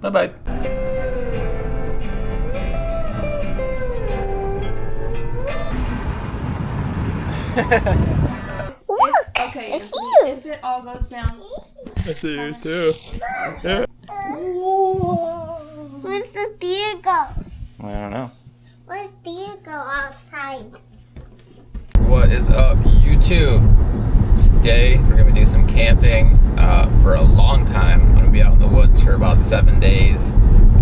Bye-bye. If it all goes down. I see you too. Yeah. Where's the deer go? I don't know. Where's deer go outside? What is up, YouTube? Today we're gonna do some camping for a long time. I'm gonna be out in the woods for about 7 days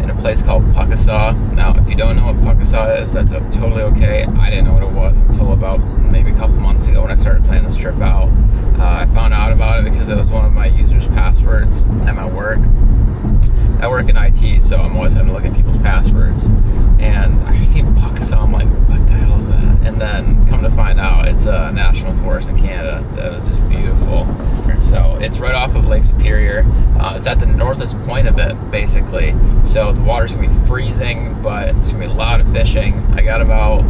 in a place called Pukaskwa. Now, if you don't know what Pukaskwa is, that's totally okay. I didn't know what it was until about maybe a couple months ago when I started planning this trip out. I found out about it because it was one of my users' passwords at my work. I work in IT, so I'm always having to look at people's passwords. And I seen Pukaskwa, I'm like, what the hell is that? And then come to find out, it's a national forest in Canada that is just beautiful. So it's right off of Lake Superior. It's at the northest point of it, basically. So the water's gonna be freezing, but it's gonna be a lot of fishing. I got about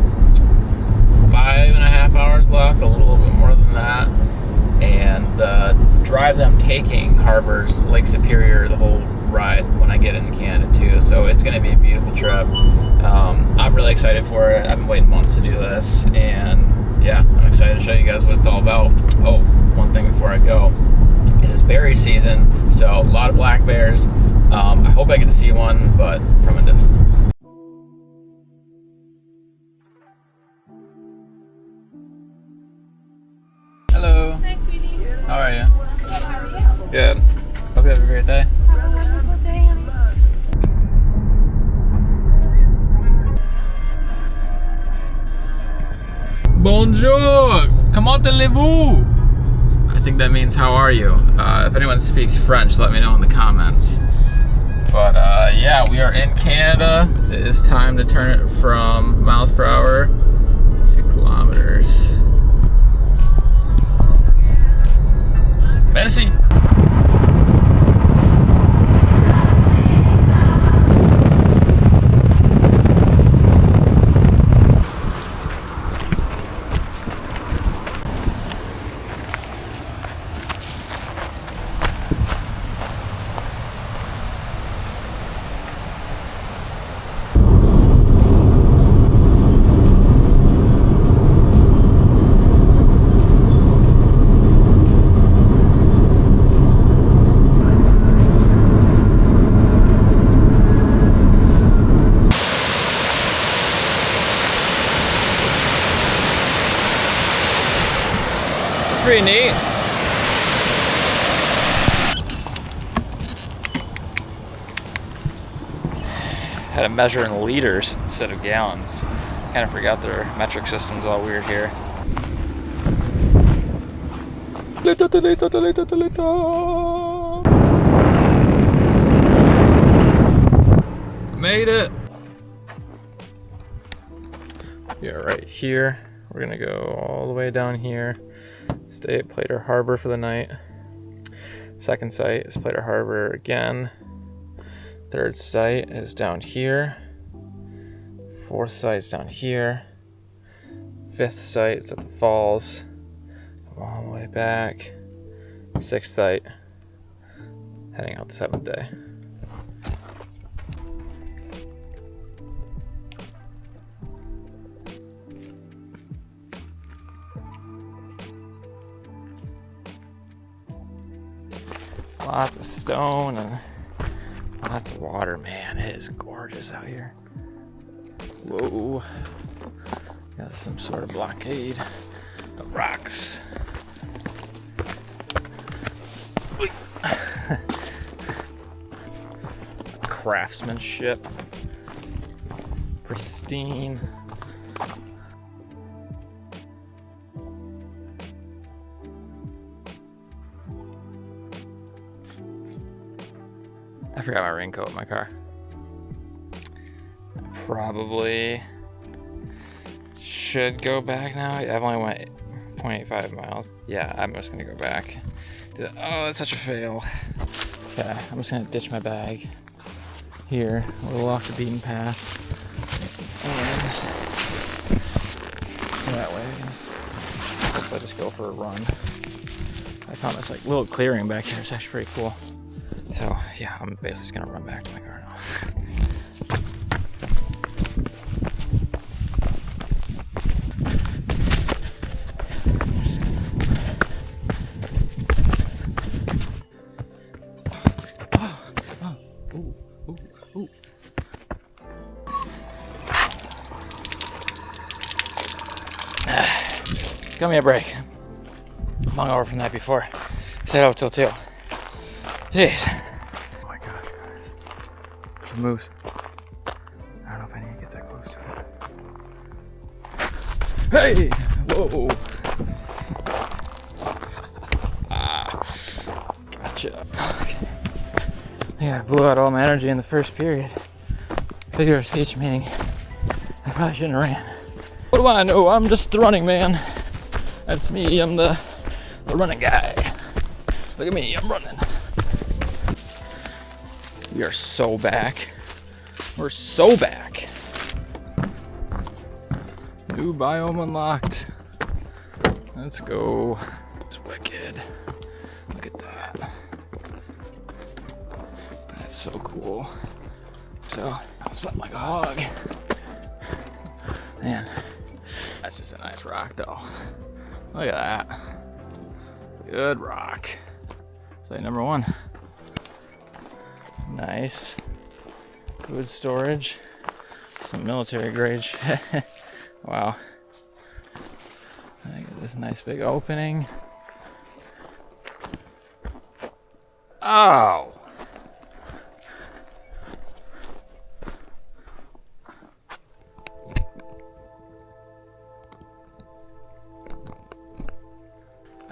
5.5 hours left, a little bit more than that. And the drive that I'm taking harbors Lake Superior the whole ride when I get into Canada too, so it's going to be a beautiful trip. I'm really excited for it. I've been waiting months to do this, and yeah, I'm excited to show you guys what it's all about. Oh, one thing before I go, it is berry season, so a lot of black bears. I hope I get to see one, but from a distance. Hello. Hi, sweetie. How are you? How are you? Good. Hope you have a great day. Have a wonderful day, honey. Bonjour! Comment allez-vous? I think that means how are you? If anyone speaks French, let me know in the comments. But yeah, we are in Canada. It is time to turn it from miles per hour to kilometers. Merci. Pretty neat. Had to measure in liters instead of gallons. Kind of forgot their metric system's all weird here. Made it. Yeah, right here. We're gonna go all the way down here. Stay at Plater Harbor for the night. Second site is Plater Harbor again. Third site is down here. Fourth site is down here. Fifth site is at the falls. Come all the way back. Sixth site, heading out the 7th day. Lots of stone and lots of water. Man, it is gorgeous out here. Whoa. Got some sort of blockade of rocks. Craftsmanship. Pristine. I forgot my raincoat in my car. Probably should go back now. I've only went 0.85 miles. Yeah, I'm just gonna go back. Oh, that's such a fail. Yeah, I'm just gonna ditch my bag here, a little off the beaten path. And so that way I'll just go for a run. I found this like little clearing back here. It's actually pretty cool. So yeah, I'm basically just gonna run back to my car now. Got me a break. I'm hungover from that before. Stayed out till 2. Jeez. Oh my gosh, guys. There's a moose. I don't know if I need to get that close to it. Hey! Whoa! Gotcha. Okay. Yeah, I blew out all my energy in the first period. Figure of speech meaning I probably shouldn't have ran. What do I know? I'm just the running man. That's me. I'm the running guy. Look at me. I'm running. We are so back. We're so back. New biome unlocked. Let's go. It's wicked. Look at that. That's so cool. So, I'm sweating like a hog. Man, that's just a nice rock though. Look at that. Good rock. Site number 1. Nice. Good storage. Some military grade shit. Wow. I got this nice big opening. Oh!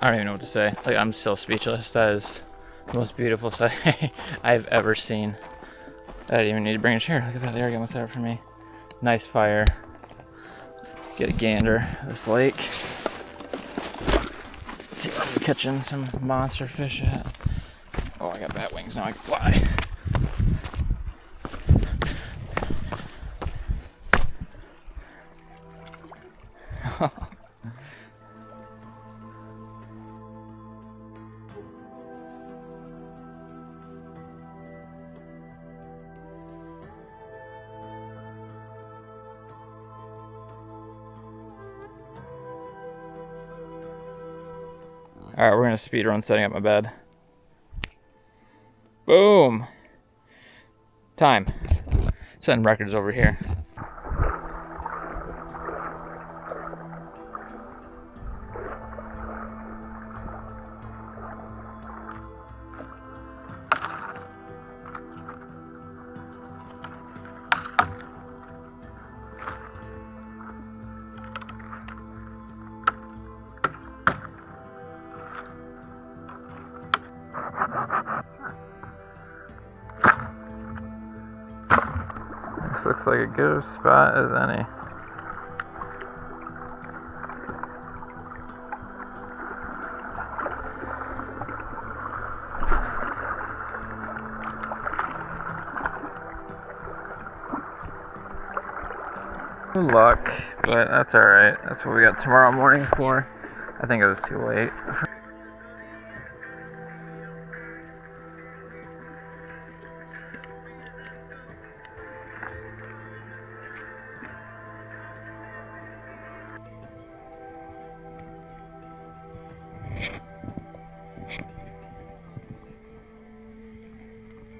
I don't even know what to say. Like, I'm still speechless. That is the most beautiful sight I've ever seen. I didn't even need to bring a chair. Look at that. They already got one set up for me. Nice fire. Get a gander of this lake. See where I'm catching some monster fish at. Oh, I got bat wings now. I can fly. All right, we're gonna speed run setting up my bed. Boom. Time. Setting records over here. Looks like a good spot as any. Good luck, but that's alright. That's what we got tomorrow morning for. I think it was too late.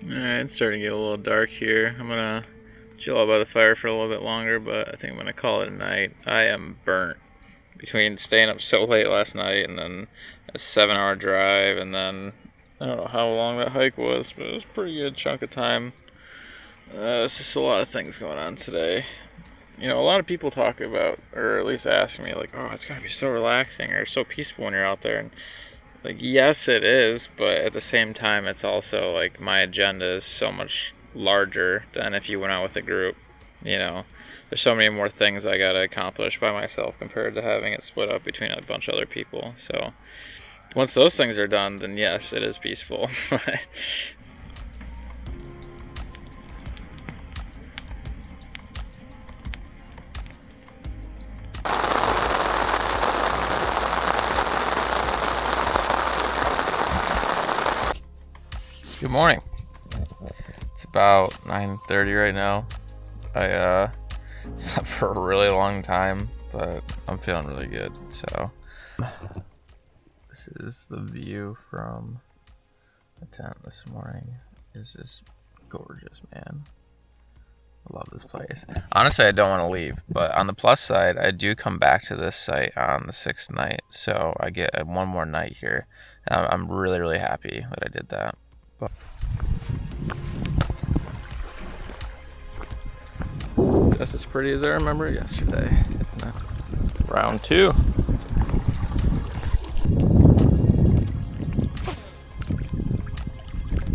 Alright, it's starting to get a little dark here. I'm gonna chill out by the fire for a little bit longer, but I think I'm gonna call it a night. I am burnt between staying up so late last night and then a 7-hour drive, and then I don't know how long that hike was, but it was a pretty good chunk of time. It's just a lot of things going on today. You know, a lot of people talk about, or at least ask me, like, oh, it's gotta be so relaxing or so peaceful when you're out there. And like, yes, it is, but at the same time, it's also like my agenda is so much larger than if you went out with a group. You know, there's so many more things I gotta accomplish by myself compared to having it split up between a bunch of other people. So once those things are done, then yes, it is peaceful. Good morning. It's about 9:30 right now. I slept for a really long time, but I'm feeling really good. So this is the view from the tent this morning. It's just gorgeous, man. I love this place. Honestly, I don't want to leave, but on the plus side, I do come back to this site on the 6th night, so I get one more night here. I'm really, really happy that I did that. But just as pretty as I remember yesterday. Round 2.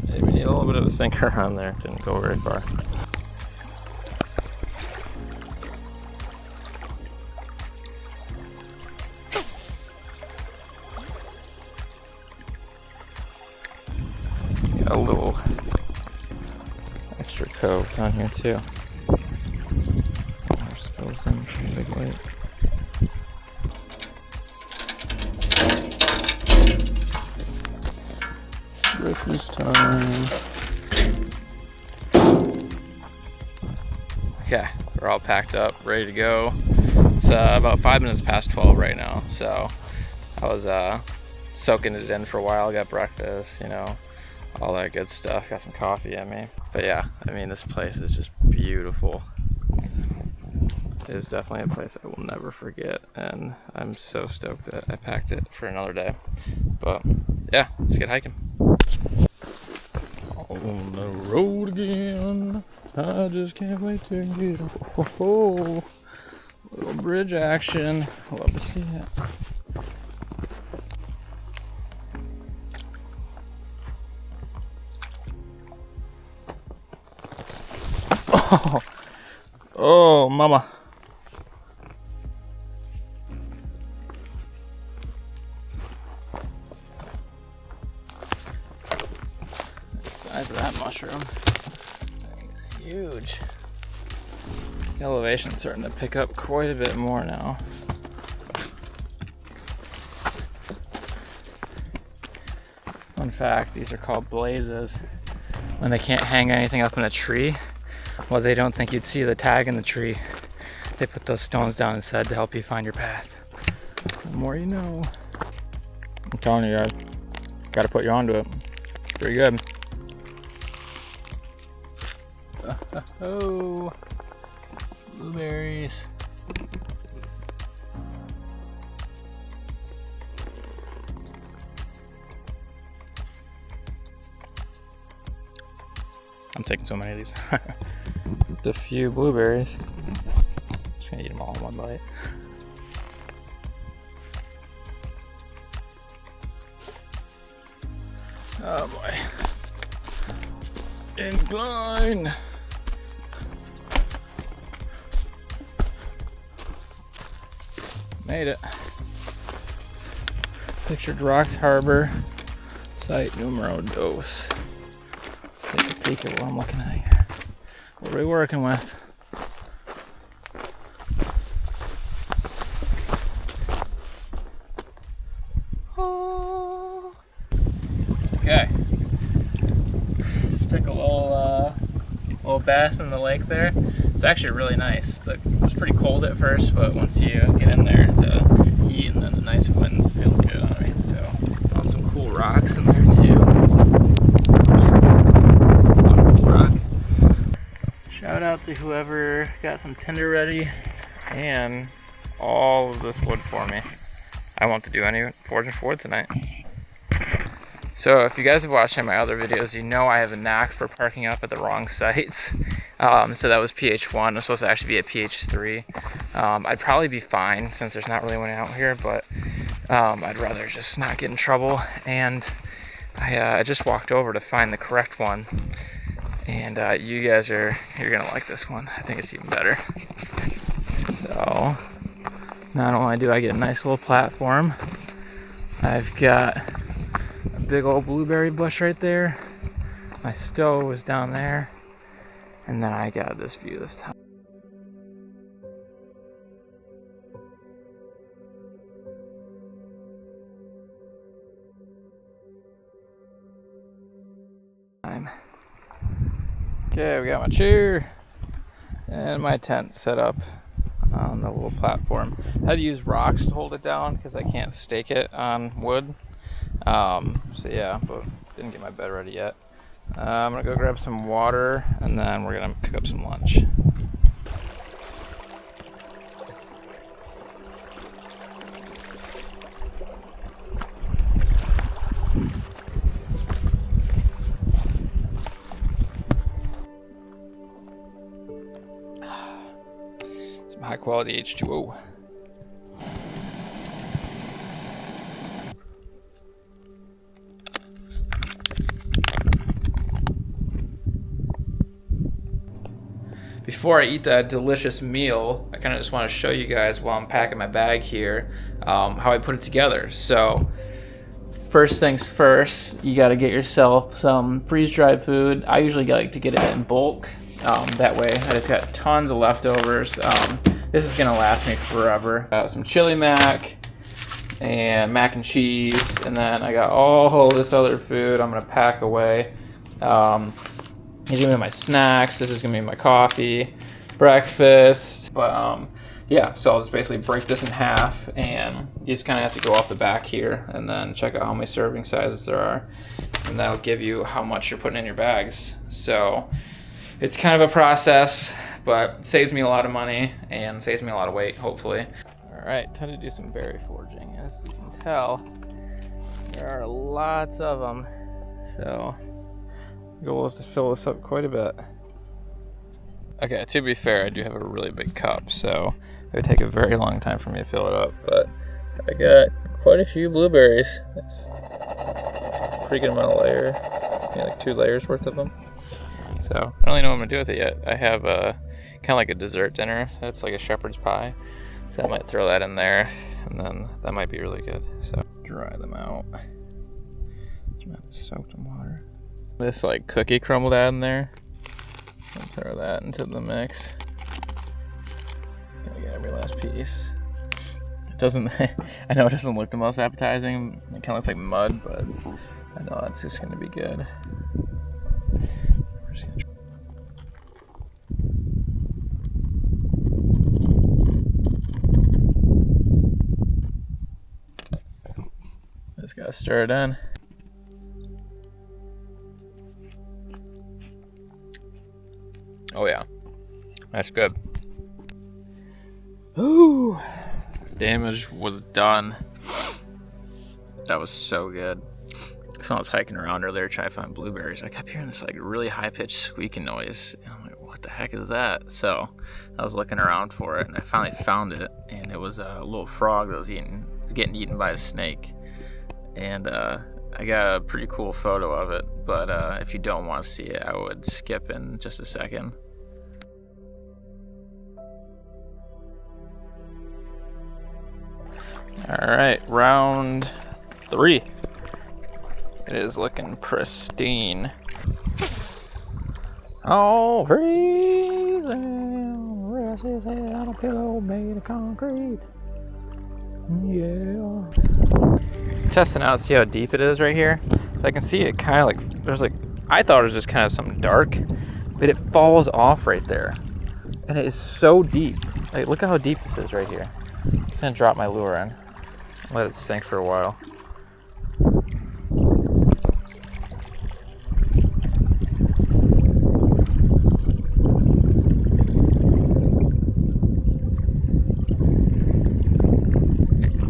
Maybe need a little bit of a sinker on there. Didn't go very far. Got a little extra cove down here too. There's still some big weight. Breakfast time. Okay, we're all packed up, ready to go. It's about 5 minutes past 12 right now, so I was soaking it in for a while. Got breakfast, you know, all that good stuff. Got some coffee at me. But yeah, I mean, this place is just beautiful. It is definitely a place I will never forget, and I'm so stoked that I packed it for another day. But yeah, let's get hiking. On the road again. I just can't wait to get oh, little bridge action. Love to see it. Oh, oh, mama. The size of that mushroom. It's huge. The elevation's starting to pick up quite a bit more now. Fun fact, these are called blazes. When they can't hang anything up in a tree, well, they don't think you'd see the tag in the tree. They put those stones down instead to help you find your path. The more you know. I'm telling you guys, gotta put you onto it. It's pretty good. Oh, blueberries. I'm taking so many of these. A few blueberries. Just gonna eat them all in one bite. Oh boy. Incline. Made it. Pictured Rocks Harbor, site numero dos. Let's take a peek at what I'm looking at here. What are we working with? Oh. Okay. Just took a little bath in the lake there. It's actually really nice. It was pretty cold at first, but once you get in there, the heat and then the nice winds feel good on me. So found some cool rocks in there too. A lot of cool rock. Shout out to whoever got some tinder ready and all of this wood for me. I won't have to do any forging for wood tonight. So if you guys have watched any of my other videos, you know I have a knack for parking up at the wrong sites. So that was PH1. It's supposed to actually be at PH3. I'd probably be fine since there's not really one out here, but I'd rather just not get in trouble. And I just walked over to find the correct one. And you guys you're gonna like this one. I think it's even better. So not only do I get a nice little platform, I've got a big old blueberry bush right there. My stove is down there, and then I got this view this time. time. Okay, we got my chair and my tent set up on the little platform. I had to use rocks to hold it down because I can't stake it on wood. So yeah, but didn't get my bed ready yet. I'm gonna go grab some water and then we're gonna cook up some lunch. Some high quality H2O. Before I eat that delicious meal, I kind of just want to show you guys while I'm packing my bag here how I put it together. So first things first, you got to get yourself some freeze-dried food. I usually like to get it in bulk. That way I just got tons of leftovers. This is gonna last me forever. Got some chili mac and cheese, and then I got all this other food I'm gonna pack away. These are gonna be my snacks. This is gonna be my coffee, breakfast. But yeah, so I'll just basically break this in half, and you just kind of have to go off the back here and then check out how many serving sizes there are, and that'll give you how much you're putting in your bags. So it's kind of a process, but it saves me a lot of money and saves me a lot of weight, hopefully. All right, time to do some berry foraging. As you can tell, there are lots of them. So the goal is to fill this up quite a bit. Okay, to be fair, I do have a really big cup, so it would take a very long time for me to fill it up, but I got quite a few blueberries. That's a pretty good amount of layer, maybe like 2 layers worth of them. So I don't really know what I'm gonna do with it yet. I have kind of like a dessert dinner. That's like a shepherd's pie, so I might throw that in there, and then that might be really good. So dry them out. Soaked in water. This like cookie crumbled out in there. I'll throw that into the mix. Gotta get every last piece. It doesn't. I know it doesn't look the most appetizing. It kind of looks like mud, but I know it's just gonna be good. Just gotta stir it in. Oh yeah, that's good. Ooh, damage was done. That was so good. So I was hiking around earlier trying to find blueberries. I kept hearing this like really high-pitched squeaking noise. And I'm like, what the heck is that? So I was looking around for it, and I finally found it. And it was a little frog that was getting eaten by a snake. And I got a pretty cool photo of it, but if you don't want to see it, I would skip in just a second. All right, round 3. It is looking pristine. Oh, freezing, rest his head on a pillow made of concrete. Yeah. Testing out, see how deep it is right here. So I can see it kind of like, there's like, I thought it was just kind of something dark, but it falls off right there. And it is so deep. Like, look at how deep this is right here. I'm just gonna drop my lure in. Let it sink for a while.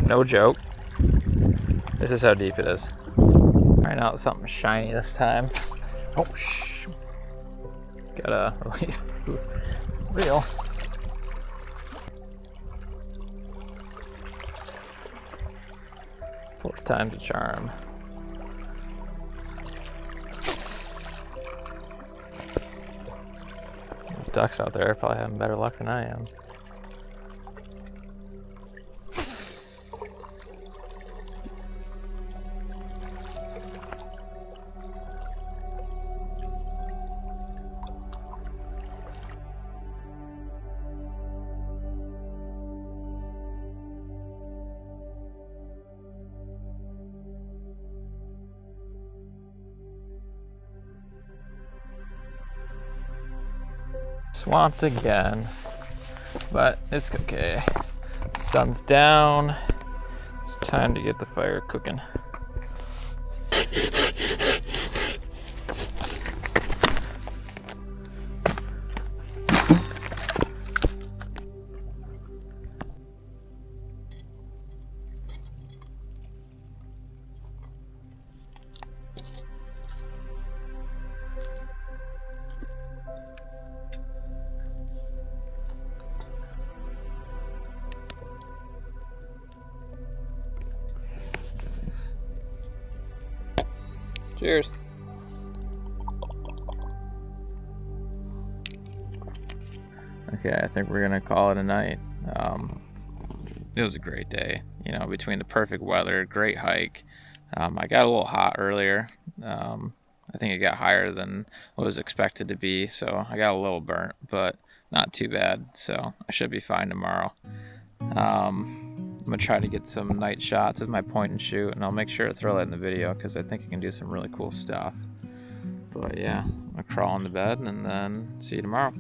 No joke. This is how deep it is. Trying out something shiny this time. Oh, shh. Gotta release the reel. Fourth time's a charm. Ducks out there are probably having better luck than I am. Swamped again, but it's okay. Sun's down. It's time to get the fire cooking. Cheers. Okay, I think we're gonna call it a night. It was a great day, you know, between the perfect weather, great hike. I got a little hot earlier. I think it got higher than what was expected to be, so I got a little burnt, but not too bad, so I should be fine tomorrow. I'm gonna try to get some night shots with my point and shoot, and I'll make sure to throw that in the video because I think I can do some really cool stuff. But yeah, I'm gonna crawl into bed and then see you tomorrow.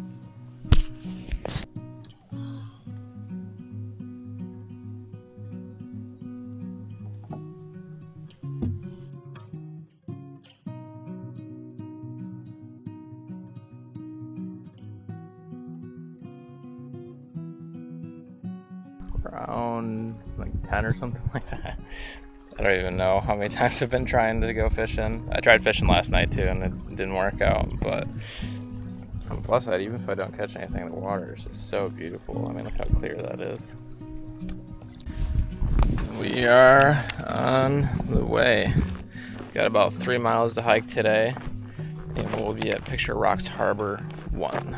Around like 10 or something like that. I don't even know how many times I've been trying to go fishing. I tried fishing last night too and it didn't work out, but on the plus side, even if I don't catch anything, the water is just so beautiful. I mean, look how clear that is. We are on the way. Got about 3 miles to hike today, and we'll be at Picture Rocks Harbor 1.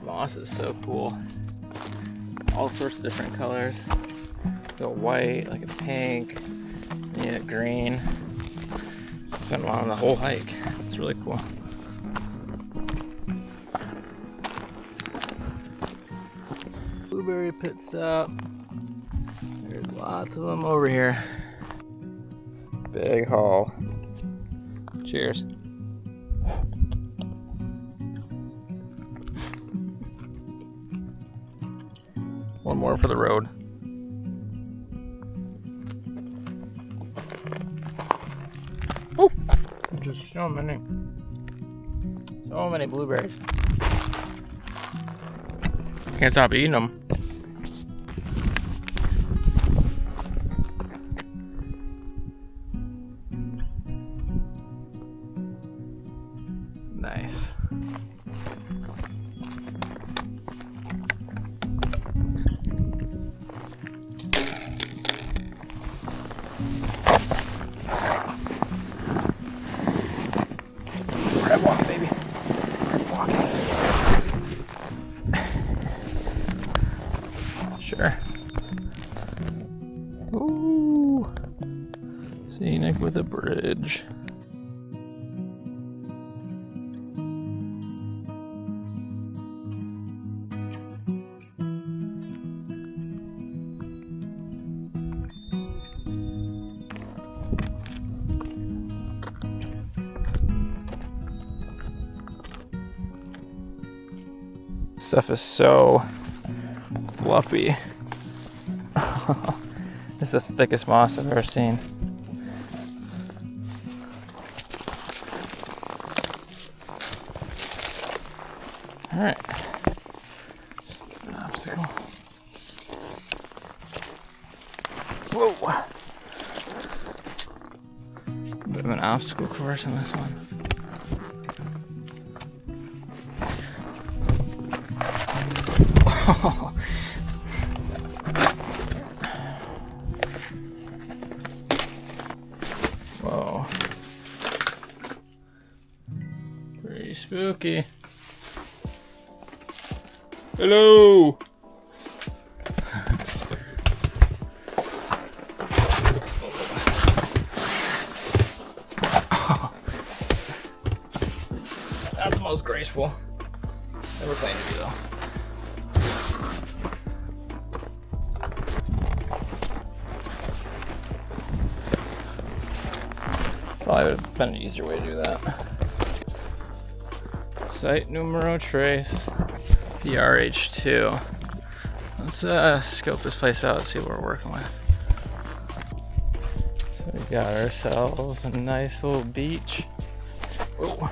Moss is so cool. All sorts of different colors. Go white, like a pink, yeah, green. It's been on the whole hike. It's really cool. Blueberry pit stop. There's lots of them over here. Big haul. Cheers. One more for the road. Oh, just so many blueberries. Can't stop eating them. Nice. Grab one, baby. Grab one. Sure. Ooh. Scenic with a bridge. Stuff is so fluffy. It's the thickest moss I've ever seen. All right. Just an obstacle. Whoa. Bit of an obstacle course in this one. Whoa. Pretty spooky. Hello. Not the most graceful. Never claimed to be though. Probably would have been an easier way to do that. Site numero tres. PRH2. Let's scope this place out and see what we're working with. So we got ourselves a nice little beach. Whoa.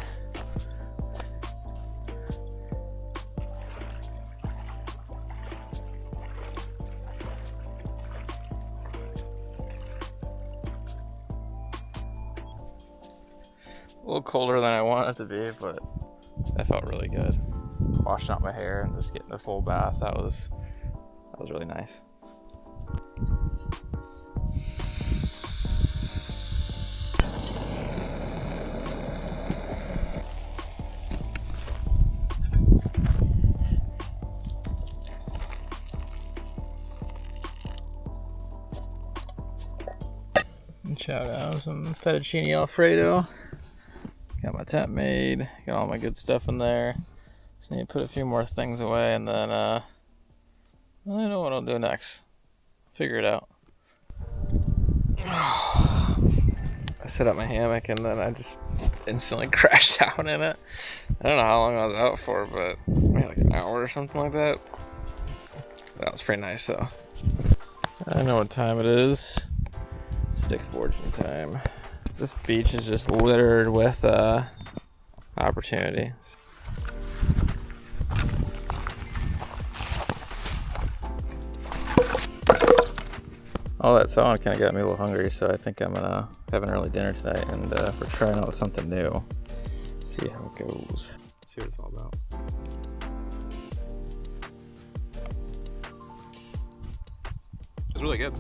A little colder than I want it to be, but that felt really good. Washing out my hair and just getting the full bath, that was really nice. Shout out some fettuccine alfredo. Got my tent made, got all my good stuff in there. Just need to put a few more things away and then I don't know what I'll do next. Figure it out. I set up my hammock and then I just instantly crashed out in it. I don't know how long I was out for, but maybe like an hour or something like that. That was pretty nice though. I know what time it is. Stick forging time. This beach is just littered with opportunities. All that sound kind of got me a little hungry, so I think I'm gonna have an early dinner tonight, and we're trying out something new. See how it goes. See what it's all about. It's really good.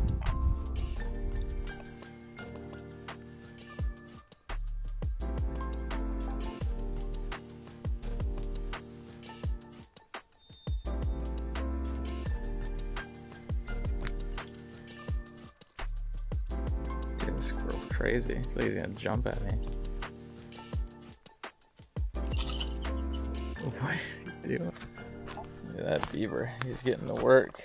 This squirrel's crazy. I feel like he's gonna jump at me. What is he doing? Look at that beaver. He's getting to work.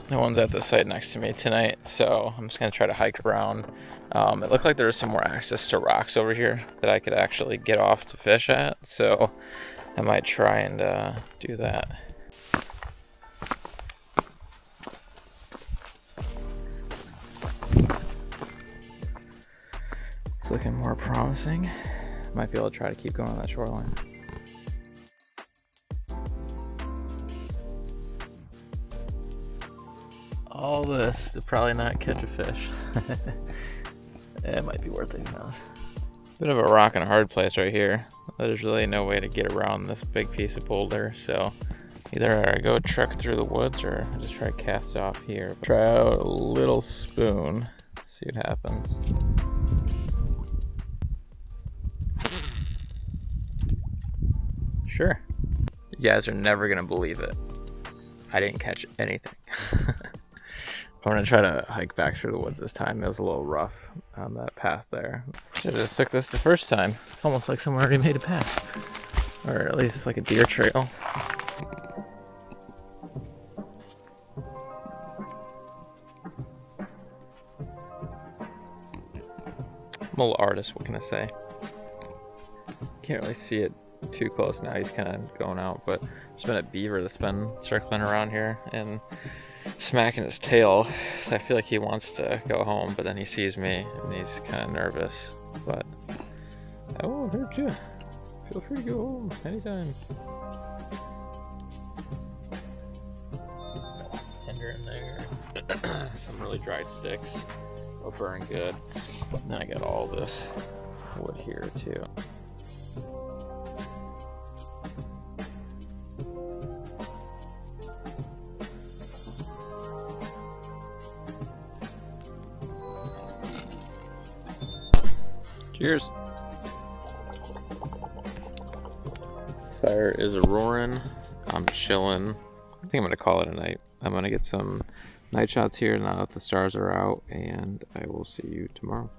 No one's at the site next to me tonight, so I'm just gonna try to hike around. It looked like there was some more access to rocks over here that I could actually get off to fish at, so I might try and do that. It's looking more promising. Might be able to try to keep going on that shoreline. All this to probably not catch a fish. It might be worth it, who knows. Bit of a rock and a hard place right here. There's really no way to get around this big piece of boulder, so either I go truck through the woods or I just try to cast off here. Try out a little spoon, see what happens. Sure. You guys are never gonna believe it. I didn't catch anything. I'm gonna try to hike back through the woods this time. It was a little rough on that path there. Should've just took this the first time. It's almost like someone already made a path. Or at least like a deer trail. I'm a little artist, what can I say? Can't really see it too close now, he's kind of going out, but there's been a beaver that's been circling around here and smacking his tail, so I feel like he wants to go home, but then he sees me and he's kind of nervous, but I won't hurt you. Feel free to go home anytime. Tinder in there. Some really dry sticks will burn good. And then I got all this wood here too. Cheers. Fire is roaring. I'm chilling. I think I'm gonna call it a night. I'm gonna get some night shots here now that the stars are out, and I will see you tomorrow.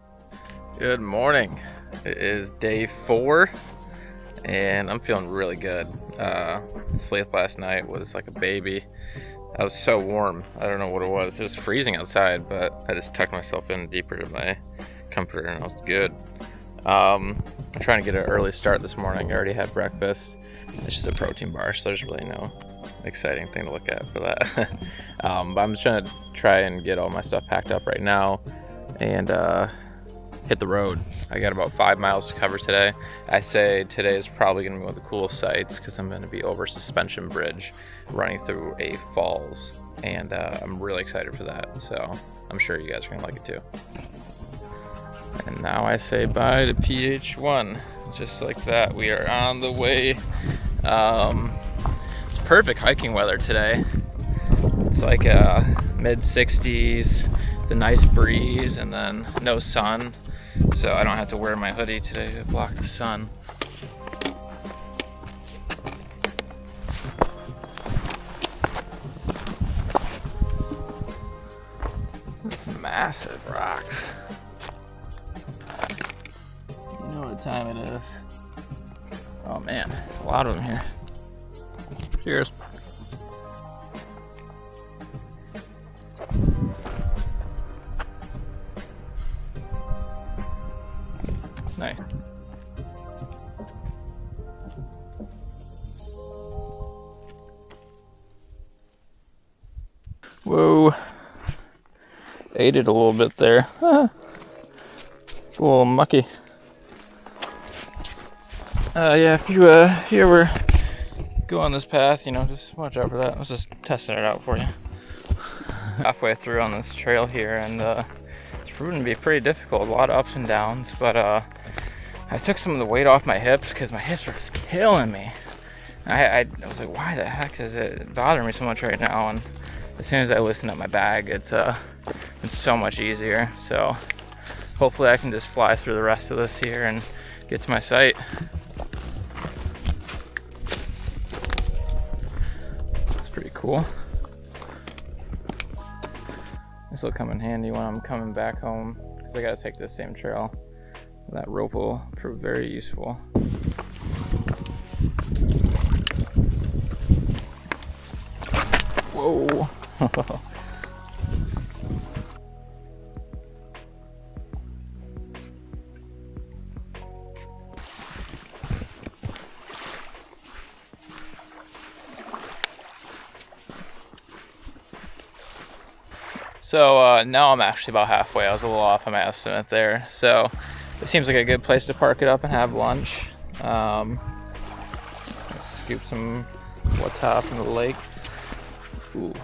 Good morning. It is day 4, and I'm feeling really good. Sleep last night was like a baby. I was so warm. I don't know what it was. It was freezing outside, but I just tucked myself in deeper to my comforter and it was good. I'm trying to get an early start this morning. I already had breakfast. It's just a protein bar, so there's really no exciting thing to look at for that. But I'm just trying to try and get all my stuff packed up right now and hit the road. I got about 5 miles to cover today. I say today is probably going to be one of the coolest sights because I'm going to be over Suspension Bridge running through a falls, and I'm really excited for that, so I'm sure you guys are going to like it too. And now I say bye to PH1. Just like that, we are on the way. It's perfect hiking weather today. It's like mid 60s, the nice breeze, and then no sun. So I don't have to wear my hoodie today to block the sun. Massive rocks. You know what time it is. Oh man, there's a lot of them here. Cheers. Nice. Whoa. Ate it a little bit there. A little mucky. Yeah, if you ever go on this path, you know, just watch out for that. I was just testing it out for you. Halfway through on this trail here, and it's proven to be pretty difficult. A lot of ups and downs, but I took some of the weight off my hips because my hips were just killing me. I was like, why the heck is it bothering me so much right now? And as soon as I loosen up my bag, it's so much easier. So hopefully I can just fly through the rest of this here and get to my site. That's pretty cool. This will come in handy when I'm coming back home because I gotta take this same trail. That rope will prove very useful. Whoa. So now I'm actually about halfway. I was a little off on my estimate there. So it seems like a good place to park it up and have lunch. Scoop some what's hot from the lake. Ooh.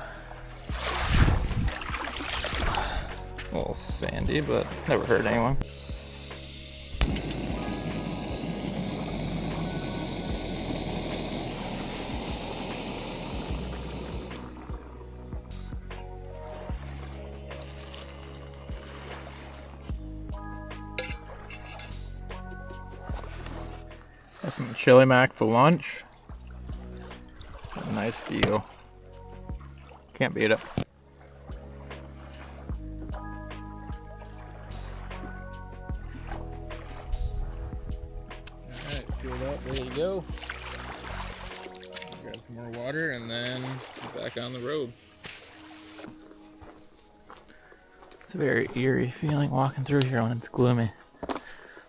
A little sandy, but never hurt anyone. Got some chili mac for lunch. A nice view. Can't beat it. Alright, fueled up, ready to go. Grab some more water and then get back on the road. It's a very eerie feeling walking through here when it's gloomy.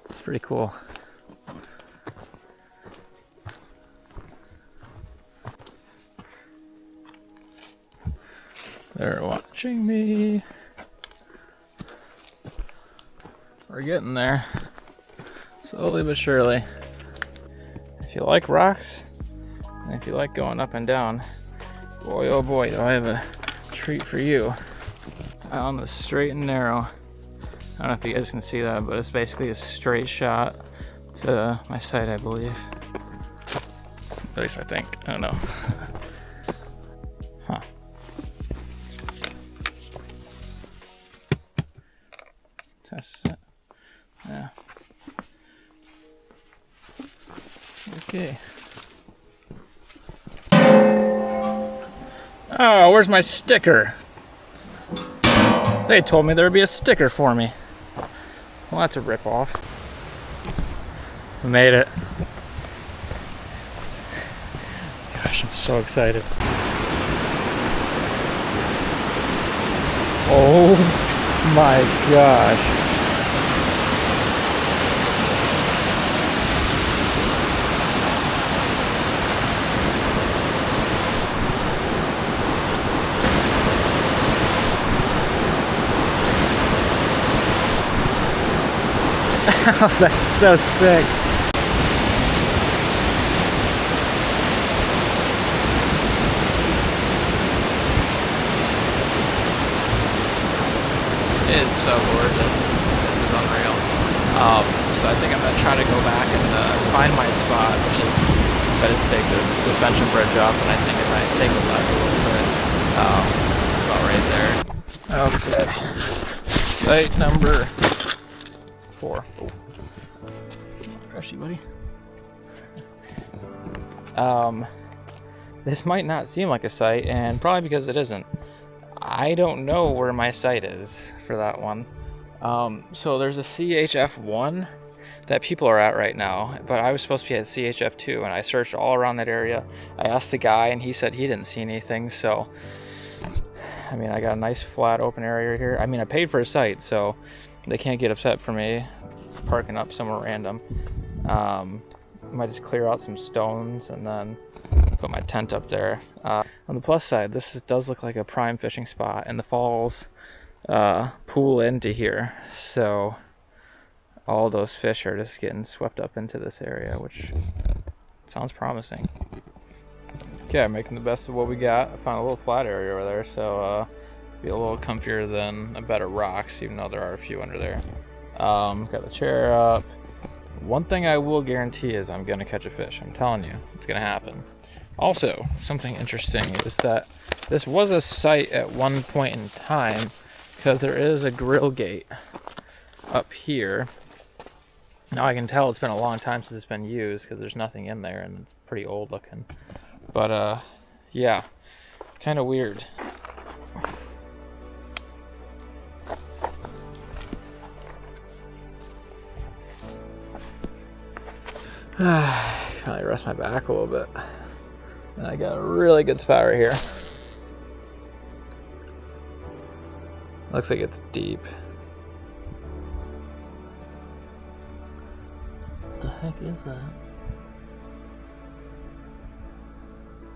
It's pretty cool. They're watching me. We're getting there. Slowly but surely. If you like rocks, and if you like going up and down, boy oh boy do I have a treat for you. On the straight and narrow. I don't know if you guys can see that, but it's basically a straight shot to my site, I believe. At least I think. I don't know. Huh. Test it. Yeah. Okay. Oh, where's my sticker? They told me there would be a sticker for me. Well, that's a ripoff. We made it. Gosh, I'm so excited. Oh my gosh. That's so sick. It is so gorgeous. This is unreal. So I think I'm gonna try to go back and find my spot, which is if I just take this suspension bridge up, and I think it might take a left a little bit. It's about right there. Okay. Site number 4. Oh. Crush you, buddy. This might not seem like a site, and probably because it isn't. I don't know where my site is for that one. So there's a CHF1 that people are at right now, but I was supposed to be at CHF2, and I searched all around that area. I asked the guy, and he said he didn't see anything, so I mean, I got a nice flat open area here. I mean, I paid for a site, so they can't get upset for me parking up somewhere random. I might just clear out some stones and then put my tent up there. On the plus side, does look like a prime fishing spot, and the falls pool into here, so all those fish are just getting swept up into this area, which sounds promising. Okay, making the best of what we got. I found a little flat area over there, so be a little comfier than a bed of rocks, even though there are a few under there. Got the chair up. One thing I will guarantee is I'm gonna catch a fish. I'm telling you, it's gonna happen. Also, something interesting is that this was a site at one point in time, because there is a grill gate up here. Now I can tell it's been a long time since it's been used because there's nothing in there and it's pretty old looking. But yeah, kind of weird. Finally rest my back a little bit. And I got a really good spot right here. Looks like it's deep. What the heck is that?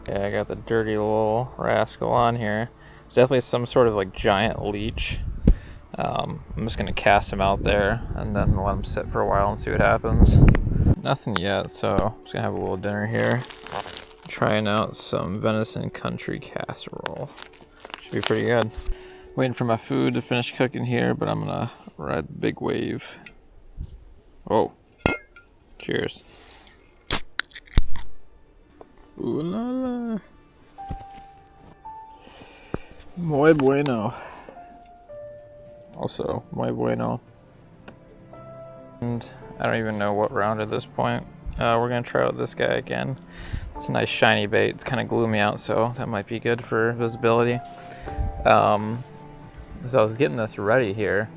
Yeah, I got the dirty little rascal on here. It's definitely some sort of like giant leech. I'm just gonna cast him out there and then let him sit for a while and see what happens. Nothing yet, so I'm just gonna have a little dinner here. Trying out some venison country casserole. Should be pretty good. Waiting for my food to finish cooking here, but I'm gonna ride the big wave. Oh, cheers. Ooh la la. Muy bueno. Also, muy bueno. And I don't even know what round at this point. We're gonna try out this guy again. It's a nice shiny bait. It's kind of gloomy out, so that might be good for visibility. As I was getting this ready here,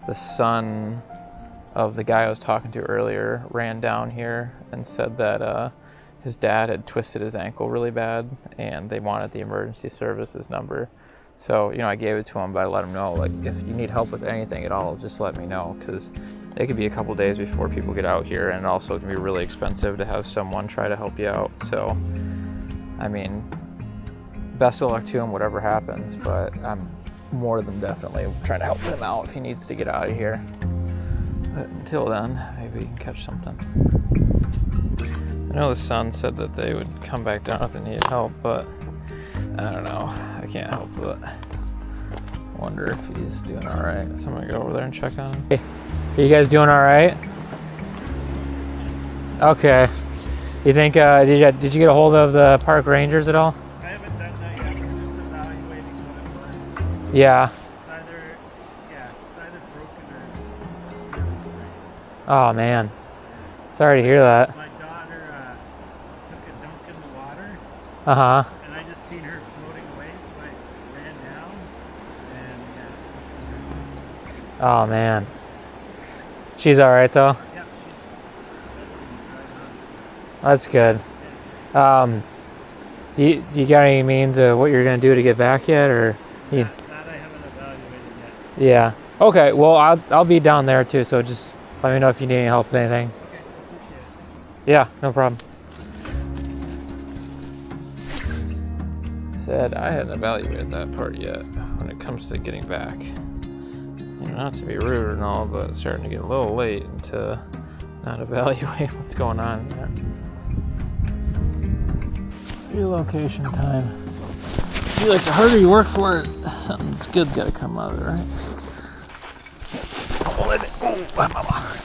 the son of the guy I was talking to earlier ran down here and said that his dad had twisted his ankle really bad and they wanted the emergency services number. So, you know, I gave it to him, but I let him know, like, if you need help with anything at all, just let me know, because it could be a couple days before people get out here, and also it can be really expensive to have someone try to help you out. So, I mean, best of luck to him, whatever happens, but I'm more than definitely trying to help him out if he needs to get out of here. But until then, maybe we can catch something. I know the son said that they would come back down if they needed help, but I don't know. I can't help but wonder if he's doing all right. So I'm gonna go over there and check on him. Hey, are you guys doing all right? Okay. You think, did you get a hold of the park rangers at all? I haven't done that yet. I'm just evaluating what it was. Yeah. It's either broken or it's Oh man. Sorry to hear that. My daughter took a dunk in the water, Uh-huh. and I just seen her floating away, so I ran down, and Oh man. She's all right though. yeah, That's good. Do you got any means of what you're gonna do to get back yet, or? that I haven't evaluated yet. Yeah. Okay. Well, I'll be down there too. So just let me know if you need any help with anything. Okay, appreciate it. Yeah. No problem. Said I hadn't evaluated that part yet when it comes to getting back. You know, not to be rude and all, but it's starting to get a little late to not evaluate what's going on there. Relocation time. He likes the harder you work for it, something's good's gotta come out of it, right? Oh, let it, oh, mama.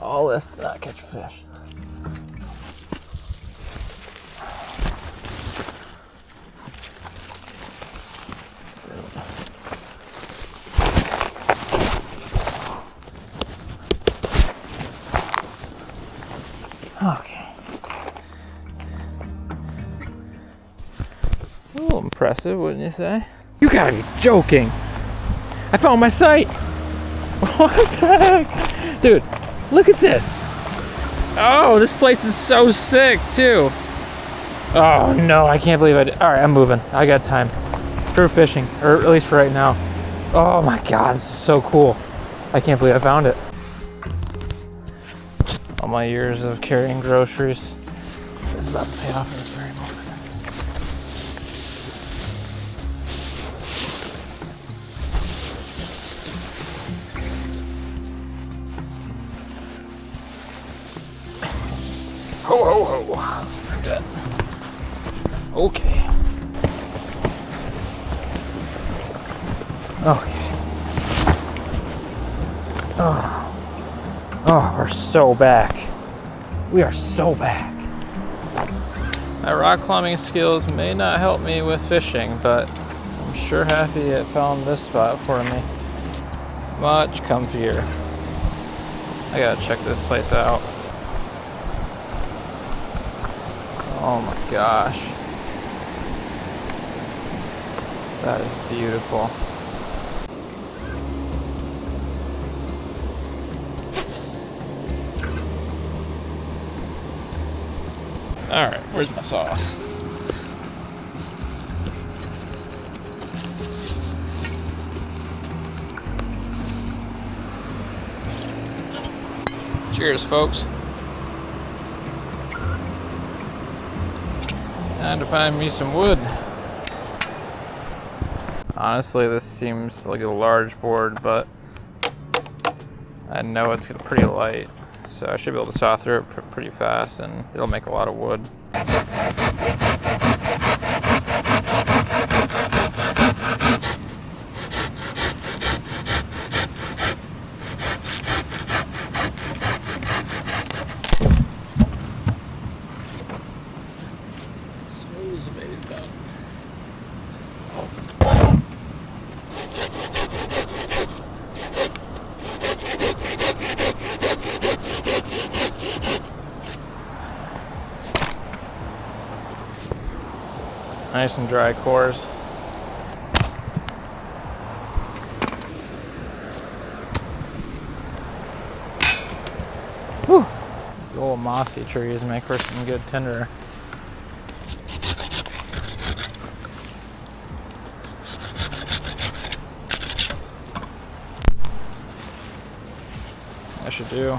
All this to not catch a fish. Okay. A little impressive, wouldn't you say? You gotta be joking. I found my site. What the heck? Dude, look at this. Oh, this place is so sick too. Oh no, I can't believe I did. All right, I'm moving. I got time. Screw fishing, or at least for right now. Oh my God, this is so cool. I can't believe I found it. All my years of carrying groceries is about to pay off in this very moment. Ho ho ho. Let's drink that. Okay. Okay. Oh, we're so back. We are so back. My rock climbing skills may not help me with fishing, but I'm sure happy it found this spot for me. Much comfier. I gotta check this place out. Oh my gosh. That is beautiful. Alright, where's my sauce? Cheers, folks. Time to find me some wood. Honestly, this seems like a large board, but I know it's pretty light, so I should be able to saw through it pretty fast, and it'll make a lot of wood. Nice and dry cores. Whew. The old mossy trees make for some good tinder. I should do.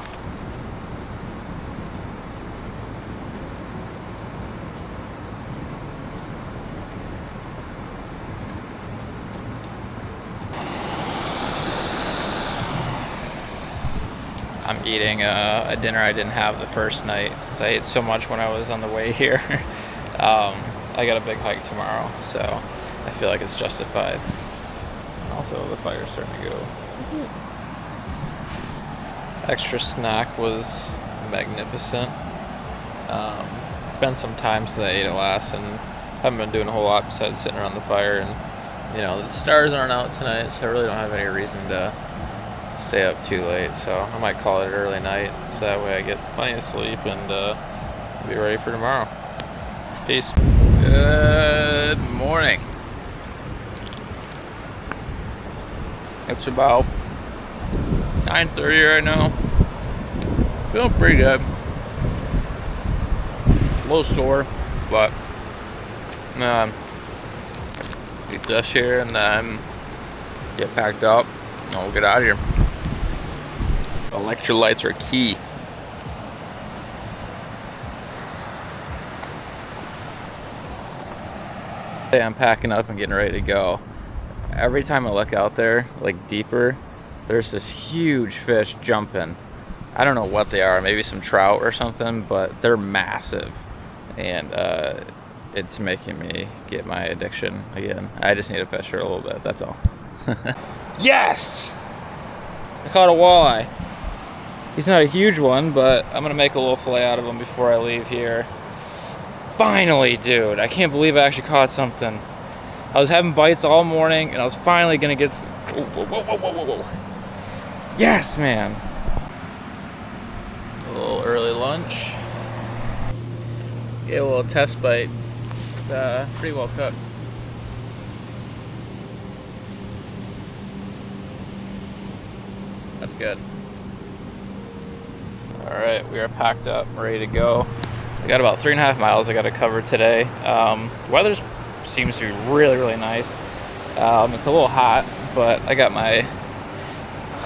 I'm eating a dinner I didn't have the first night since I ate so much when I was on the way here. I got a big hike tomorrow, so I feel like it's justified. Also, the fire's starting to go. Extra snack was magnificent. It's been some time since I ate it last, and haven't been doing a whole lot besides sitting around the fire. And you know, the stars aren't out tonight, so I really don't have any reason to stay up too late, so I might call it an early night so that way I get plenty of sleep and be ready for tomorrow. Peace. Good morning. It's about 9:30 right now. Feeling pretty good. A little sore, but Eat this here and then get packed up and we'll get out of here. Electrolytes are key. I'm packing up and getting ready to go. Every time I look out there, like deeper, there's this huge fish jumping. I don't know what they are, maybe some trout or something, but they're massive. And it's making me get my addiction again. I just need to fish for a little bit, that's all. Yes! I caught a walleye. He's not a huge one, but I'm gonna make a little fillet out of him before I leave here. Finally, dude, I can't believe I actually caught something. I was having bites all morning and I was finally gonna get whoa. Yes, man. A little early lunch. Get a little test bite. It's pretty well cooked. That's good. All right, we are packed up, ready to go. I got about 3.5 miles I got to cover today. Weather seems to be really nice. It's a little hot, but I got my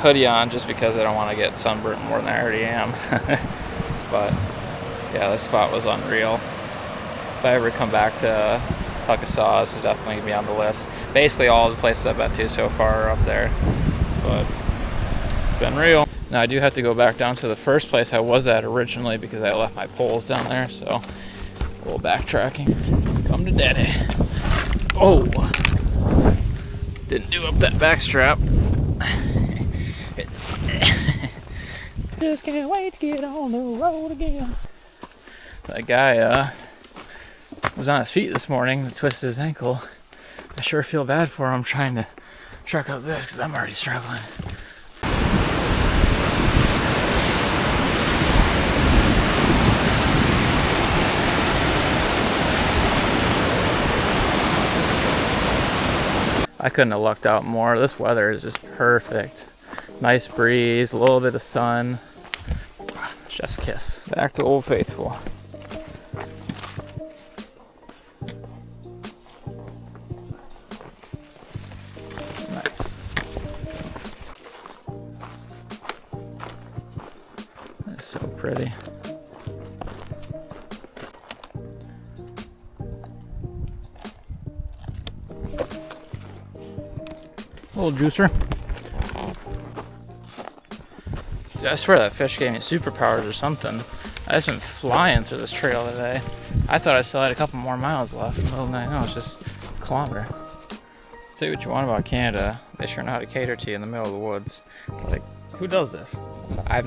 hoodie on just because I don't want to get sunburnt more than I already am. But yeah, this spot was unreal. If I ever come back to Pukaskwa, this is definitely gonna be on the list. Basically all the places I've been to so far are up there, but it's been real. Now I do have to go back down to the first place I was at originally because I left my poles down there, so a little backtracking. Come to daddy. Oh, didn't do up that back strap. Just can't wait to get on the road again. That guy was on his feet this morning to twist his ankle. I sure feel bad for him trying to truck up this because I'm already struggling. I couldn't have lucked out more. This weather is just perfect. Nice breeze, a little bit of sun. Chef's kiss. Back to Old Faithful. Nice. That's so pretty. A little juicer. Dude, I swear that fish gave me superpowers or something. I just been flying through this trail today. I thought I still had a couple more miles left. Well, no, it's just a kilometer. Say what you want about Canada, they sure know how to cater to you in the middle of the woods. Like, who does this? I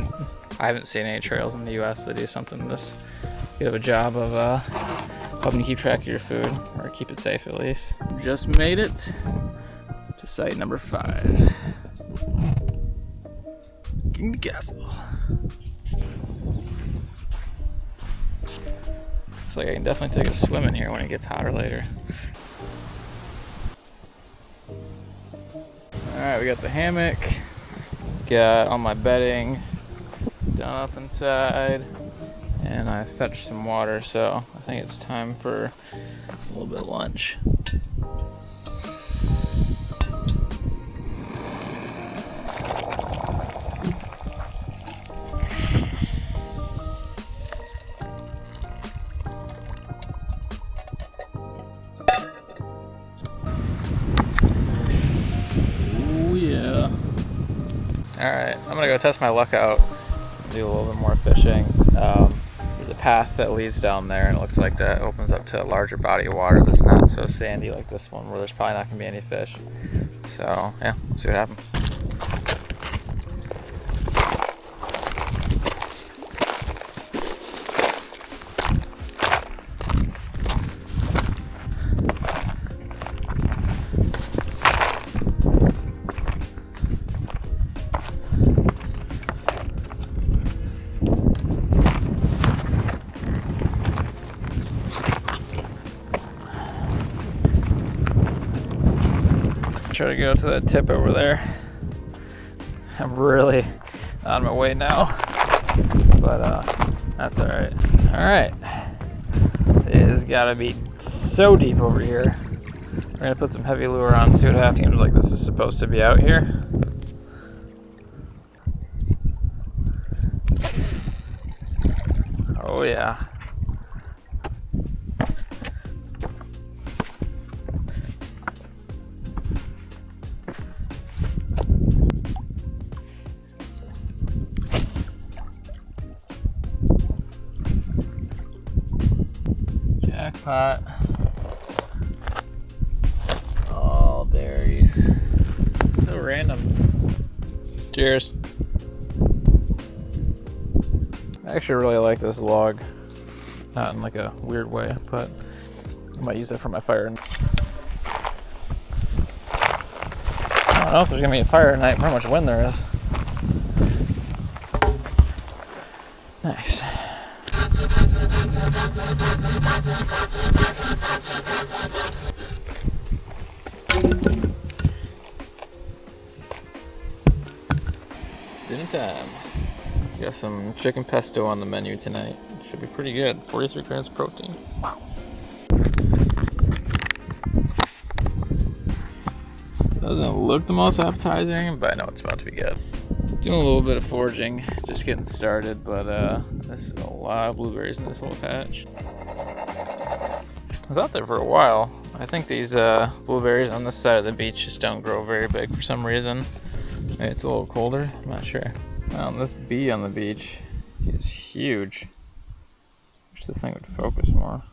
haven't seen any trails in the U.S. that do something this good of a job of helping you keep track of your food, or keep it safe at least. Just made it to site number 5. King Castle. Looks like I can definitely take a swim in here when it gets hotter later. Alright, we got the hammock. Got all my bedding done up inside. And I fetched some water, so I think it's time for a little bit of lunch. Alright, I'm gonna go test my luck out, do a little bit more fishing. There's a path that leads down there, and it looks like that opens up to a larger body of water that's not so sandy like this one, where there's probably not gonna be any fish. So yeah, we'll see what happens. Try to go to that tip over there. I'm really on my way now, but that's all right. All right, it has got to be so deep over here. We're gonna put some heavy lure on, see what happens. Seems like this is supposed to be out here. Oh yeah. Jackpot. All berries. So random. Cheers. I actually really like this log. Not in like a weird way, but I might use it for my fire. I don't know if there's gonna be a fire tonight, how much wind there is. Nice. Dinner time. Got some chicken pesto on the menu tonight. Should be pretty good. 43 grams of protein. Wow. Doesn't look the most appetizing, but I know it's about to be good. Doing a little bit of foraging, just getting started, but this is a lot of blueberries in this little patch. I was out there for a while. I think these blueberries on this side of the beach just don't grow very big for some reason. Maybe it's a little colder, I'm not sure. This bee on the beach is huge. Wish this thing would focus more.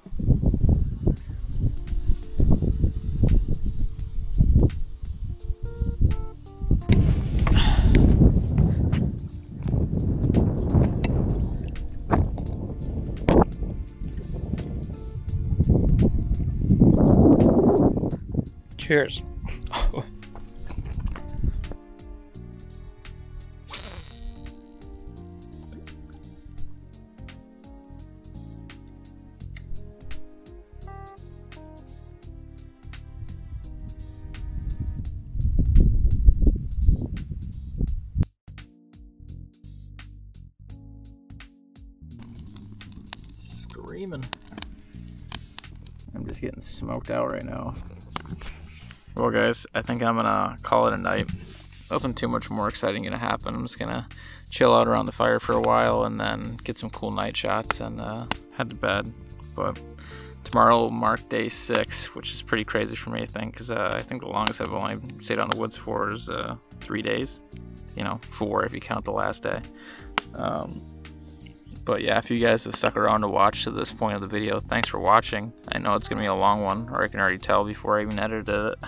Cheers. Screaming. I'm just getting smoked out right now. Well guys, I think I'm gonna call it a night. Nothing too much more exciting gonna happen. I'm just gonna chill out around the fire for a while and then get some cool night shots and head to bed. But tomorrow will mark day 6, which is pretty crazy for me, I think, because I think the longest I've only stayed out in the woods for is 3 days. You know, 4 if you count the last day. But yeah, if you guys have stuck around to watch to this point of the video, thanks for watching. I know it's gonna be a long one, or I can already tell before I even edited it.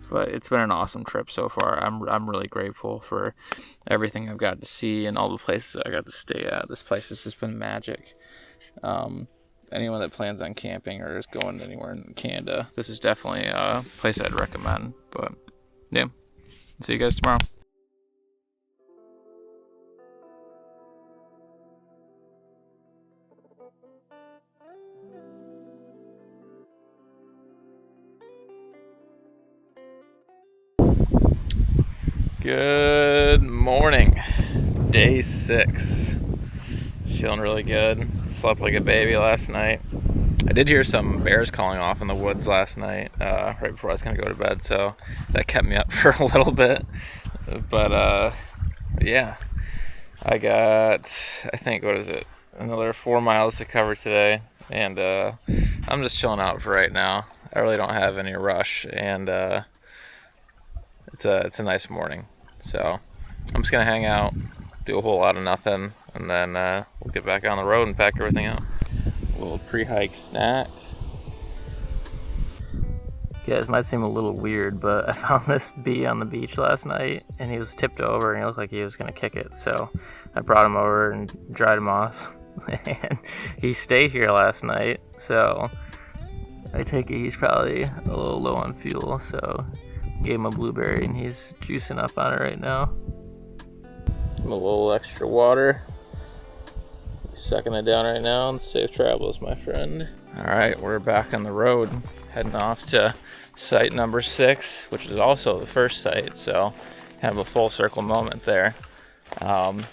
But it's been an awesome trip so far. I'm really grateful for everything I've got to see and all the places I got to stay at. This place has just been magic. Anyone that plans on camping or is going anywhere in Canada, this is definitely a place I'd recommend. But yeah, see you guys tomorrow. Good morning. Day 6. Feeling really good. Slept like a baby last night. I did hear some bears calling off in the woods last night, right before I was gonna go to bed, so that kept me up for a little bit. But yeah, I got, I think, what is it, another 4 miles to cover today, and I'm just chilling out for right now. I really don't have any rush, and it's a nice morning. So I'm just gonna hang out, do a whole lot of nothing, and then we'll get back on the road and pack everything out. A little pre-hike snack. You guys might seem a little weird, but I found this bee on the beach last night, and he was tipped over, and he looked like he was gonna kick it. So I brought him over and dried him off, and he stayed here last night. So I take it he's probably a little low on fuel. So gave him a blueberry, and he's juicing up on it right now. A little extra water. Sucking it down right now, and safe travels, my friend. All right, we're back on the road, heading off to site number 6, which is also the first site, so kind of a full circle moment there. I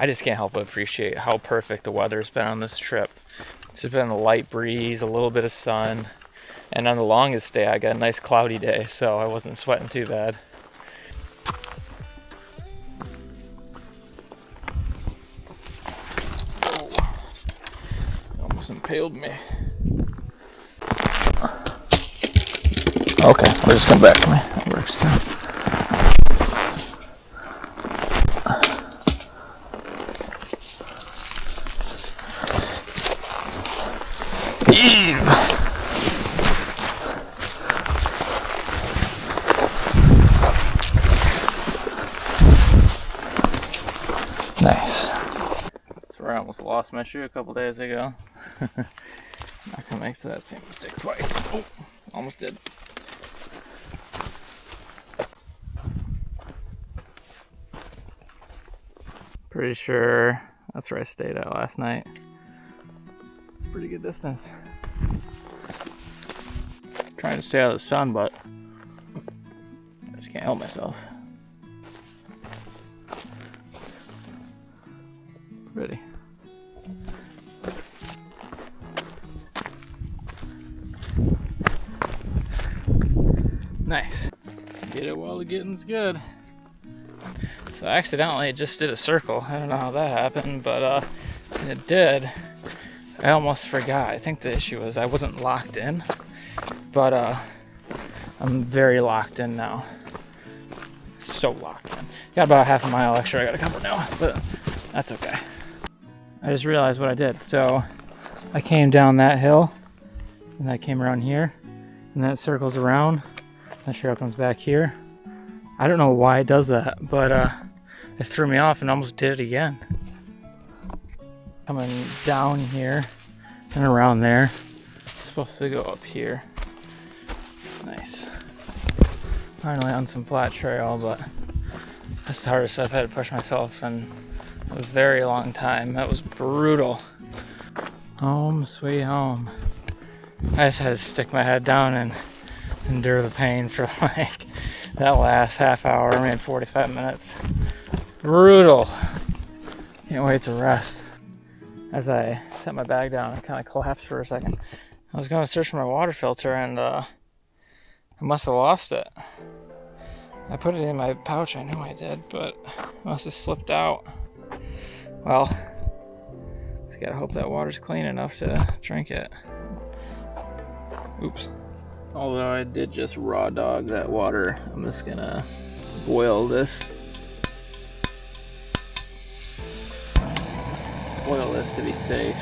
just can't help but appreciate how perfect the weather's been on this trip. It's been a light breeze, a little bit of sun, and on the longest day I got a nice cloudy day, so I wasn't sweating too bad. Oh, almost impaled me. Okay, we'll just come back to me. That works too. Eve! Nice. That's where I almost lost my shoe a couple days ago. Not gonna make that same mistake twice. Oh, almost did. Pretty sure that's where I stayed at last night. It's a pretty good distance. Trying to stay out of the sun, but I just can't help myself. Pretty. Nice. Get it while the getting's good. So I accidentally just did a circle. I don't know how that happened, but it did. I almost forgot. I think the issue was I wasn't locked in, but I'm very locked in now. So locked in. Got about half a mile extra I gotta cover now, but that's okay. I just realized what I did. So I came down that hill, and I came around here, and that circles around. That trail comes back here. I don't know why it does that, but it threw me off and almost did it again. Coming down here and around there. It's supposed to go up here. Nice. Finally on some flat trail, but that's the hardest I've had to push myself in a very long time. That was brutal. Home, sweet home. I just had to stick my head down and endure the pain for like that last half hour, maybe 45 minutes. Brutal. Can't wait to rest. As I set my bag down, I kind of collapsed for a second. I was going to search for my water filter and I must have lost it. I put it in my pouch, I know I did, but it must have slipped out. Well, just gotta hope that water's clean enough to drink it. Oops. Although I did just raw dog that water, I'm just gonna boil this. Boil this to be safe.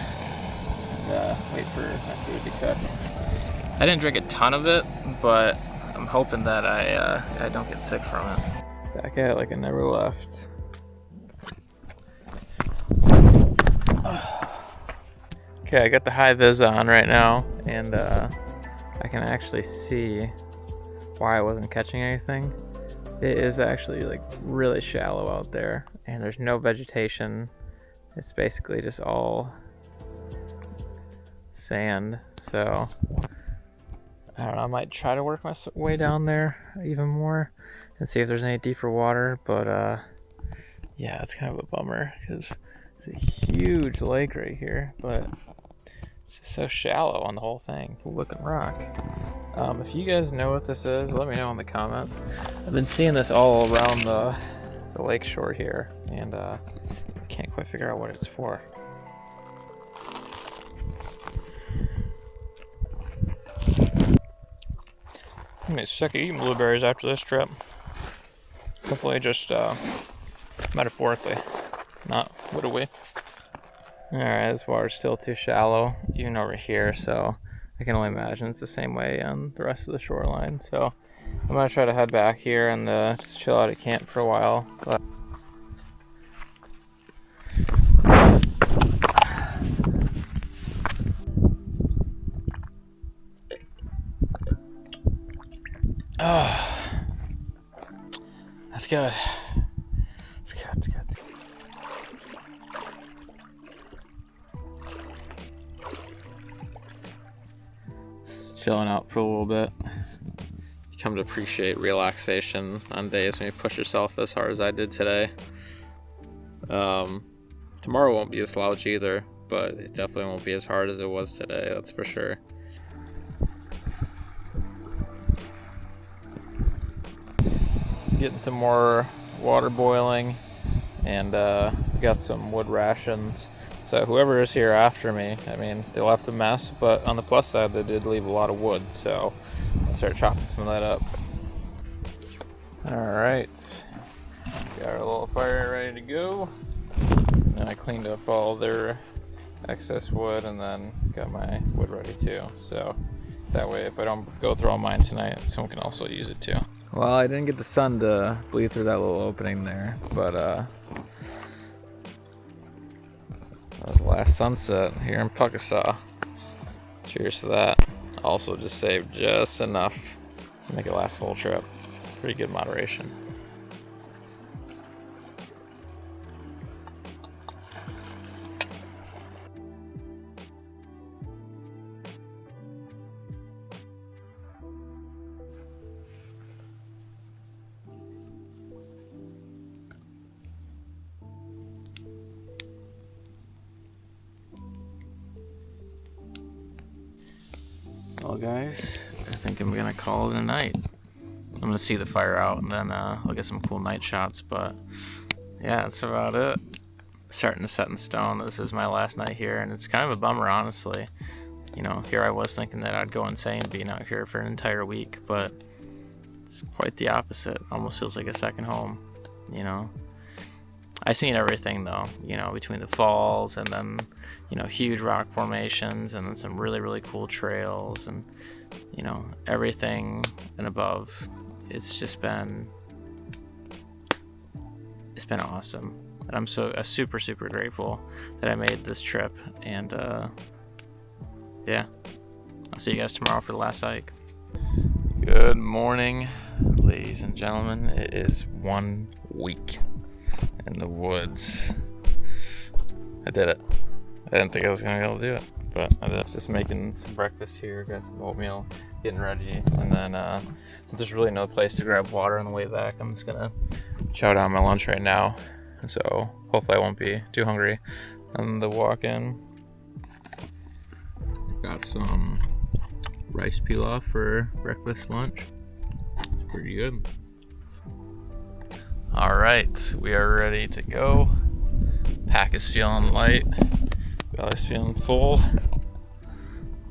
And, wait for my food to cook. I didn't drink a ton of it, but I'm hoping that I don't get sick from it. Back at it like I never left. Okay, I got the high vis on right now, and I can actually see why I wasn't catching anything. It is actually like really shallow out there, and there's no vegetation. It's basically just all sand. So I don't know, I might try to work my way down there even more and see if there's any deeper water, but yeah, it's kind of a bummer because it's a huge lake right here, but it's just so shallow on the whole thing. Cool looking rock. If you guys know what this is, let me know in the comments. I've been seeing this all around the lake shore here, and I can't quite figure out what it's for. I'm gonna sick of eating blueberries after this trip. Hopefully just metaphorically, not literally. Alright, this water's still too shallow, even over here, so I can only imagine it's the same way on the rest of the shoreline. So I'm gonna try to head back here and just chill out at camp for a while. But oh, that's good. It's good, it's good, it's good. Just chilling out for a little bit. You come to appreciate relaxation on days when you push yourself as hard as I did today. Tomorrow won't be a slouch either. but it definitely won't be as hard as it was today, that's for sure. Getting some more water boiling, and got some wood rations. So whoever is here after me, I mean, they left a mess, but on the plus side, they did leave a lot of wood, so I'll start chopping some of that up. All right, got our little fire ready to go. And I cleaned up all their excess wood, and then got my wood ready too. So that way, if I don't go through all mine tonight, someone can also use it too. Well, I didn't get the sun to bleed through that little opening there, but that was the last sunset here in Pukaskwa. Cheers to that. Also just saved just enough to make it last the whole trip. Pretty good moderation. Well guys, I think I'm gonna call it a night. I'm gonna see the fire out, and then I'll get some cool night shots, but yeah, that's about it. Starting to set in stone. This is my last night here, and it's kind of a bummer, honestly. You know, here I was thinking that I'd go insane being out here for an entire week, but it's quite the opposite. Almost feels like a second home, you know. I've seen everything though, you know, between the falls and then, you know, huge rock formations and then some really, really cool trails and, you know, everything and above. It's just been, it's been awesome. And I'm super, super grateful that I made this trip. And yeah, I'll see you guys tomorrow for the last hike. Good morning, ladies and gentlemen. It is 1 week in the woods. I did it. I didn't think I was gonna be able to do it, but I did. Just making some breakfast here, got some oatmeal, getting ready, and then since there's really no place to grab water on the way back, I'm just gonna chow down my lunch right now. So hopefully I won't be too hungry on the walk in. Got some rice pilaf for breakfast, lunch. It's pretty good. All right, we are ready to go. Pack is feeling light. Belly's feeling full.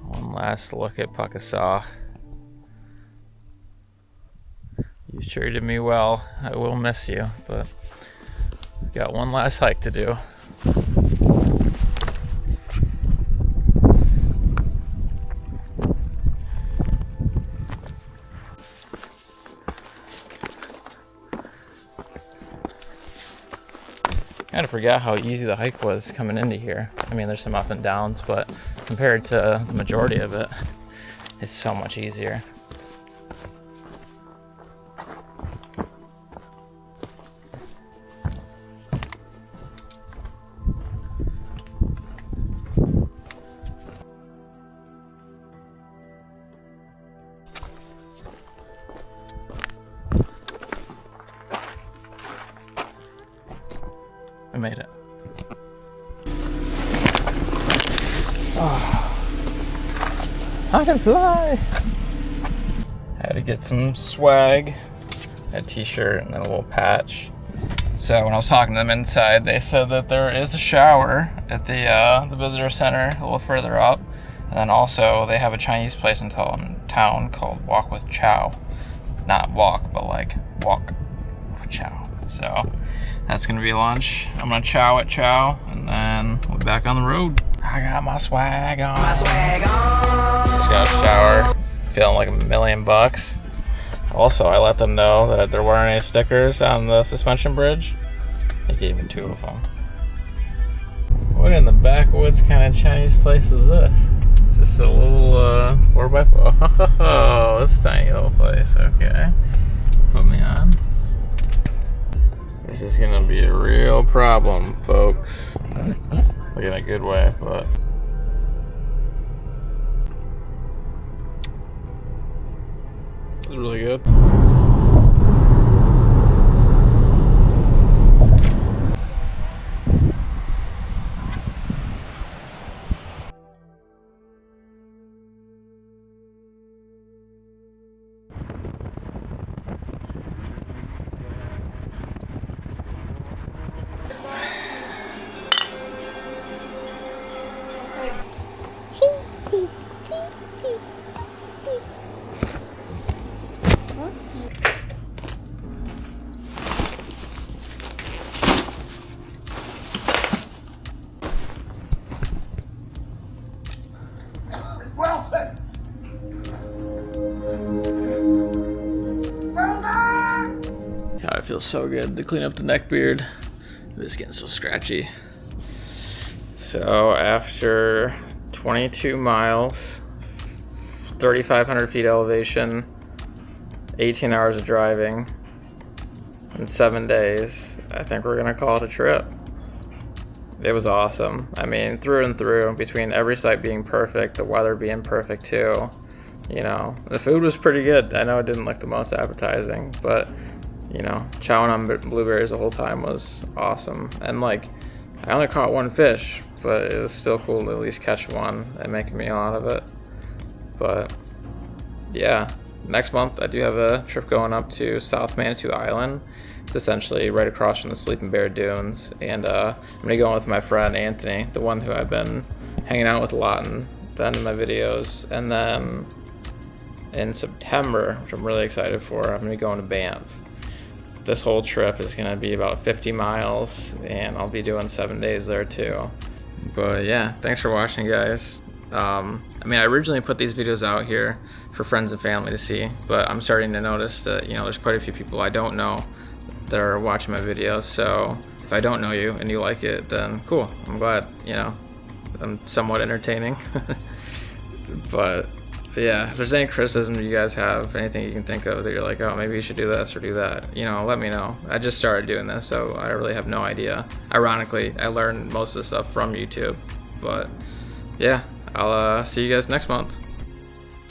One last look at Pukaskwa. You treated me well. I will miss you, but we've got one last hike to do. I kind of forgot how easy the hike was coming into here. I mean, there's some up and downs, but compared to the majority of it, it's so much easier. I made it. Oh, I can fly! I had to get some swag, a t-shirt and then a little patch. So when I was talking to them inside, they said that there is a shower at the visitor center a little further up. And then also they have a Chinese place in town called Walk with Chow. Not walk, but like walk with chow. So that's gonna be lunch. I'm gonna chow at chow, and then we'll be back on the road. I got my swag on. Just got a shower, feeling like $1,000,000. Also, I let them know that there weren't any stickers on the suspension bridge. They gave me 2 of them. What in the backwoods kind of Chinese place is this? It's just a little 4x4. Oh, this tiny little place. Okay, put me on. This is gonna be a real problem, folks. Like in a good way, but it's really good. feels so good to clean up the neck beard. It's getting so scratchy. So after 22 miles, 3,500 feet elevation, 18 hours of driving, in 7 days, I think we're gonna call it a trip. It was awesome. I mean, through and through, between every site being perfect, the weather being perfect too. You know, the food was pretty good. I know it didn't look the most appetizing, but you know, chowing on blueberries the whole time was awesome. And like, I only caught one fish, but it was still cool to at least catch one and make a meal out of it. But yeah, next month I do have a trip going up to South Manitou Island. It's essentially right across from the Sleeping Bear Dunes, and I'm gonna go with my friend Anthony, the one who I've been hanging out with a lot in the end of my videos. And then in September, which I'm really excited for, I'm gonna be going to Banff. This whole trip is gonna be about 50 miles, and I'll be doing 7 days there too. But yeah, thanks for watching, guys. I mean, I originally put these videos out here for friends and family to see, but I'm starting to notice that, you know, there's quite a few people I don't know that are watching my videos. So if I don't know you and you like it, then cool. I'm glad, you know, I'm somewhat entertaining. But yeah, if there's any criticism you guys have, anything you can think of that you're like, oh, maybe you should do this or do that, you know, let me know. I just started doing this, so I really have no idea. Ironically, I learned most of the stuff from YouTube. But yeah, I'll see you guys next month.